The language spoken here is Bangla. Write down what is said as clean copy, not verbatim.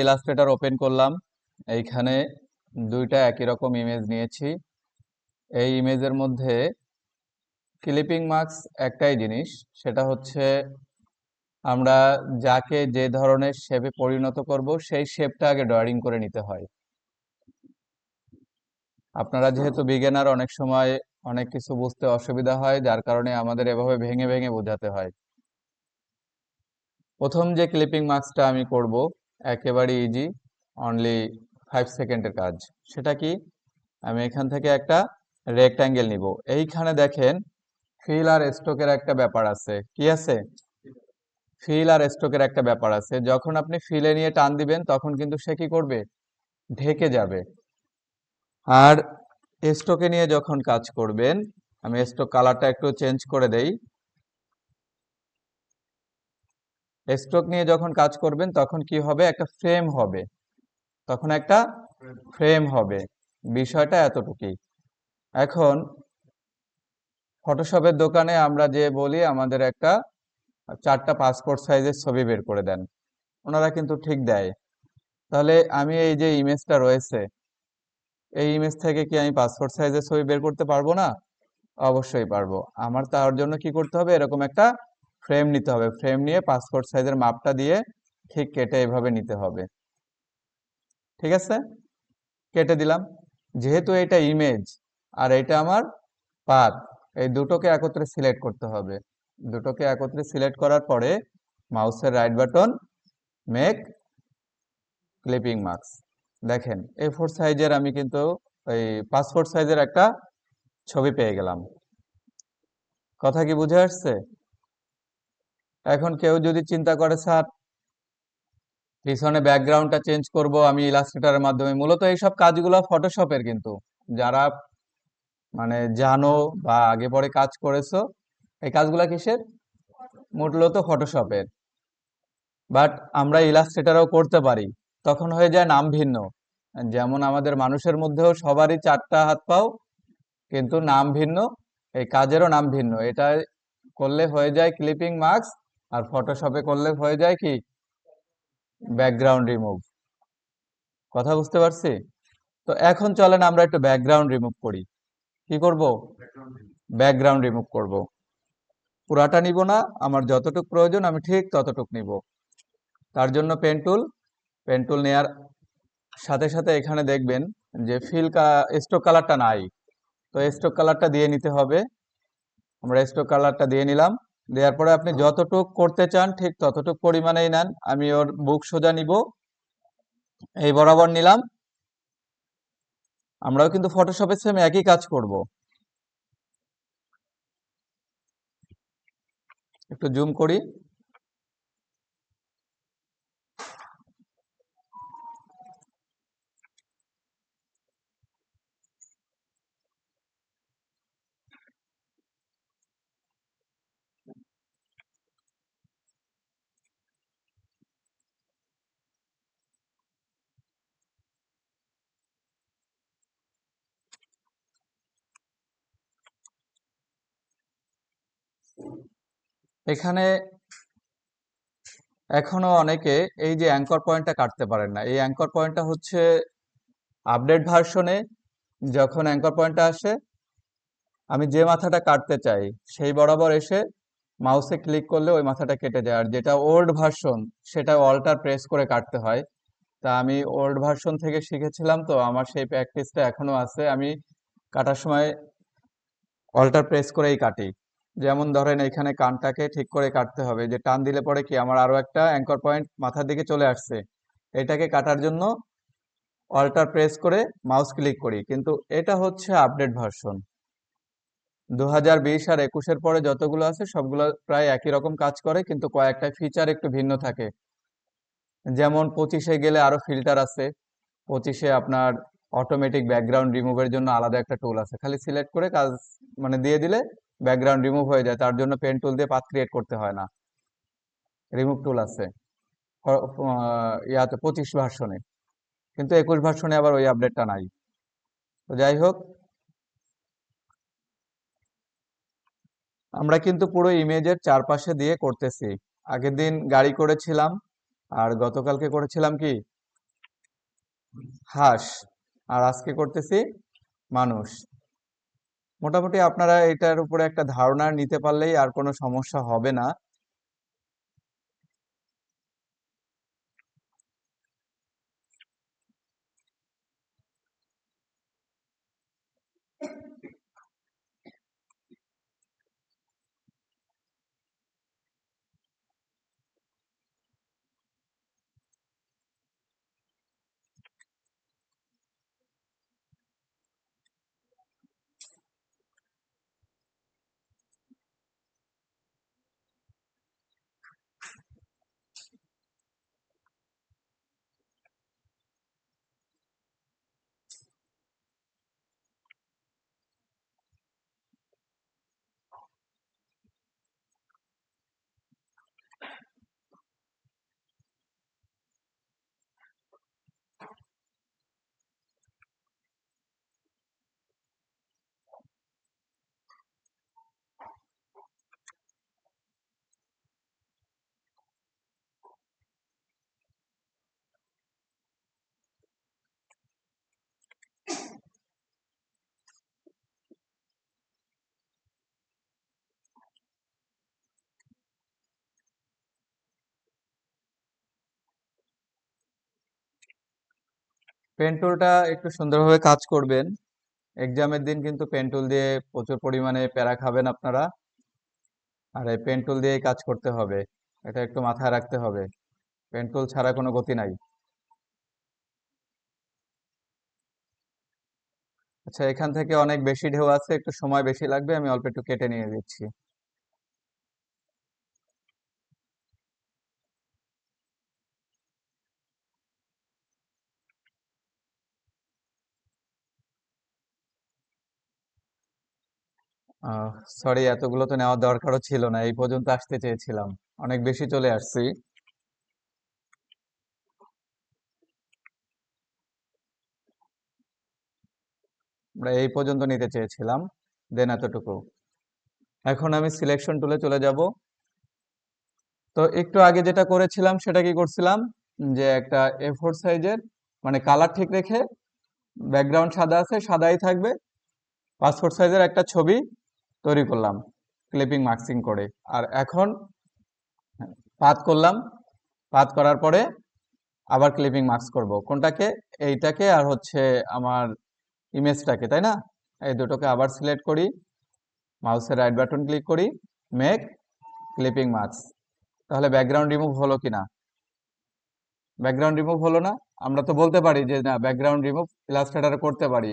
ইলাস্ট্রেটর ওপেন করলাম। এইখানে দুইটা একই রকম ইমেজ নিয়েছি। এই ইমেজের মধ্যে ক্লিপিং মার্কস একটাই জিনিস, সেটা হচ্ছে আমরা যাকে যে ধরনের শেপে পরিণত করব সেই শেপটা আগে ড্রয়িং করে নিতে হয়। আপনারা যেহেতু বিগিনার, অনেক সময় অনেক কিছু বুঝতে অসুবিধা হয়, যার কারণে আমাদের এভাবে ভেঙে ভেঙে বোঝাতে হয়। প্রথম যে ক্লিপিং মার্কসটা আমি করব একেবারে ইজি, অনলি 5 সেকেন্ডের কাজ। সেটা কি, আমি এখান থেকে একটা রেক্ট্যাঙ্গেল নিব। এইখানে দেখেন ফিল আর স্ট্রোকের একটা ব্যাপার আছে। কি আছে? ফিল আর স্ট্রোকের একটা ব্যাপার আছে। যখন আপনি ফিলে নিয়ে টান দিবেন তখন কিন্তু সে কি করবে, ঢেকে যাবে। আর স্ট্রোকে নিয়ে যখন কাজ করবেন, আমি স্ট্রোক কালারটা একটু চেঞ্জ করে দেই। স্ট্রোক নিয়ে যখন কাজ করবেন তখন কি হবে, একটা ফ্রেম হবে। তখন একটা ফ্রেম হবে। বিষয়টা এতটুকুই। এখন ফটোশপের দোকানে আমরা যে বলি আমাদের একটা 4টা পাসপোর্ট সাইজের ছবি বের করে দেন, ওনারা কিন্তু ঠিক দেয়। তাহলে আমি এই যে ইমেজটা রয়েছে, এই ইমেজ থেকে কি আমি পাসপোর্ট সাইজের ছবি বের করতে পারবো না? অবশ্যই পারবো। আমার তার জন্য কি করতে হবে, এরকম একটা ফ্রেম নিতে হবে। ফ্রেম নিয়ে পাসপোর্ট সাইজের মাপটা দিয়ে ঠিক কেটে এভাবে নিতে হবে। ঠিক আছে, কেটে দিলাম। যেহেতু এটা ইমেজ আর এটা আমার পাথ, এই দুটোকে একত্রে সিলেক্ট করতে হবে। দুটোকে একত্রে সিলেক্ট করার পরে মাউসের right button, make clipping marks. দেখেন A4 সাইজের আমি কিন্তু ওই পাসপোর্ট সাইজের একটা ছবি পেয়ে গেলাম। কথা কি বুঝে আসছে? এখন কেউ যদি চিন্তা করে স্যার পিছনে ব্যাকগ্রাউন্ডটা চেঞ্জ করব আমি ইলাস্ট্রেটরের মাধ্যমে, মূলত এইসব কাজগুলো ফটোশপের, কিন্তু যারা মানে জানো বা আগে পরে কাজ করেছো, এই কাজগুলা কিসের? মূলত ফটোশপের। বাট আমরা ইলাস্ট্রেটরও করতে পারি, তখন হয়ে যায় নাম ভিন্ন। যেমন আমাদের মানুষের মধ্যেও সবারই 4টা হাত পাও, কিন্তু নাম ভিন্ন, এই কাজেরও নাম ভিন্ন। এটা করলে হয়ে যায় ক্লিপিং মার্কস, আর ফটোশপে করলে হয়ে যায় কি, ব্যাকগ্রাউন্ড রিমুভ। কথা বুঝতে পারছি? তো এখন চলেন আমরা একটু ব্যাকগ্রাউন্ড রিমুভ করি। কি করব? ব্যাকগ্রাউন্ড রিমুভ করব। পুরাটা নিব না, আমার যতটুকু প্রয়োজন আমি ঠিক ততটুক নিব। তার জন্য পেন টুল নেয়ার সাথে সাথে এখানে দেখবেন যে স্ট্রোক কালারটা নাই, তো স্ট্রোক কালারটা দিয়ে নিতে হবে। আমরা স্ট্রোক কালারটা দিয়ে নিলাম। দেওয়ার পরে আপনি যতটুক করতে চান ঠিক ততটুক পরিমাণেই নেন। আমি ওর বুক সোজা নিব, এই বরাবর নিলাম। আমরাও কিন্তু ফটোশপের সেম একই কাজ করব। একটু জুম করি। এখানে এখনো অনেকে এই যে অ্যাঙ্কর পয়েন্টটা কাটতে পারেন না। এই অ্যাঙ্কর পয়েন্টটা হচ্ছে আপডেট ভার্সনে যখন অ্যাঙ্কর পয়েন্টটা আসে, আমি যে মাথাটা কাটতে চাই সেই বরাবর এসে মাউসে ক্লিক করলে ওই মাথাটা কেটে যায়। আর যেটা ওল্ড ভার্সন সেটা অল্টার প্রেস করে কাটতে হয়। তা আমি ওল্ড ভার্সন থেকে শিখেছিলাম, তো আমার সেই প্র্যাকটিসটা এখনো আছে। আমি কাটার সময় অল্টার প্রেস করেই কাটি। যেমন ধরেন এখানে কানটাকে ঠিক করে কাটতে হবে, যে টান দিলে পরে কি আমার আরো একটা অ্যাঙ্কর পয়েন্ট মাথার দিকে চলে আসছে। এটাকে কাটার জন্য অল্টার প্রেস করে মাউস ক্লিক করি। কিন্তু এটা হচ্ছে আপডেট ভার্সন। 2020 আর 21-এর পরে যতগুলো আছে সবগুলো প্রায় একই রকম কাজ করে, কিন্তু কয়েকটা ফিচার একটু ভিন্ন থাকে। যেমন 25-এ গেলে আরো ফিল্টার আছে। 25-এ আপনার অটোমেটিক ব্যাকগ্রাউন্ড রিমুভের জন্য আলাদা একটা টুল আছে, খালি সিলেক্ট করে কাজ মানে দিয়ে দিলে ব্যাকগ্রাউন্ড রিমুভ হয়ে যায়। তার জন্য পেন টুল দিয়ে পাথ ক্রিয়েট করতে হয় না, রিমুভ টুল আছে ইয়াতে 25 ভার্সনে। কিন্তু 21 ভার্সনে আবার ওই আপডেটটা নাই। তো যাই হোক, আমরা কিন্তু পুরো ইমেজের চারপাশে দিয়ে করতেছি। আগের দিন গাড়ি করেছিলাম, আর গতকালকে করেছিলাম কি হাঁস। আর আজকে করতেছি মানুষ। মোটামুটি আপনারা এটার উপরে একটা ধারণা নিতে পারলেই আর কোনো সমস্যা হবে না। পেন টুলটা একটু সুন্দরভাবে কাজ করবেন। এক্সামের দিন কিন্তু পেন টুল দিয়ে প্রচুর পরিমাণে প্যারা খাবেন আপনারা। আর এই পেন টুল দিয়েই কাজ করতে হবে, এটা একটু মাথায় রাখতে হবে। পেন টুল ছাড়া কোনো গতি নাই। আচ্ছা, এখান থেকে অনেক বেশি ঢেউ আছে, একটু সময় বেশি লাগবে, আমি অল্প একটু কেটে নিয়ে দিচ্ছি। সরি, এতগুলো তো নেওয়ার দরকারও ছিল না, এই পর্যন্ত আসতে চেয়েছিলাম, অনেক বেশি চলে আসছি। আমরা এই পর্যন্ত নিতে চেয়েছিলাম, দেন এতটুকু। এখন আমি সিলেকশন টুলে চলে যাব। তো একটু আগে যেটা করেছিলাম সেটা কি করছিলাম, যে একটা A4 সাইজের, মানে কালার ঠিক রেখে, ব্যাকগ্রাউন্ড সাদা আছে, সাদাই থাকবে, পাসপোর্ট সাইজের একটা ছবি তৈরি করলাম ক্লিপিং মার্কসিং করে। আর এখন পাত করলাম, পাত করার পরে আবার ক্লিপিং মার্কস করব কোনটাকে, এইটাকে আর হচ্ছে আমার ইমেজটাকে, তাই না? এই দুটোকে আবার সিলেক্ট করি, মাউসের রাইট বাটন ক্লিক করি, মেক ক্লিপিং মার্কস। তাহলে ব্যাকগ্রাউন্ড রিমুভ হলো কিনা? ব্যাকগ্রাউন্ড রিমুভ হলো না? আমরা তো বলতে পারি যে না, ব্যাকগ্রাউন্ড রিমুভ ইলাস্ট্রেটরে করতে পারি।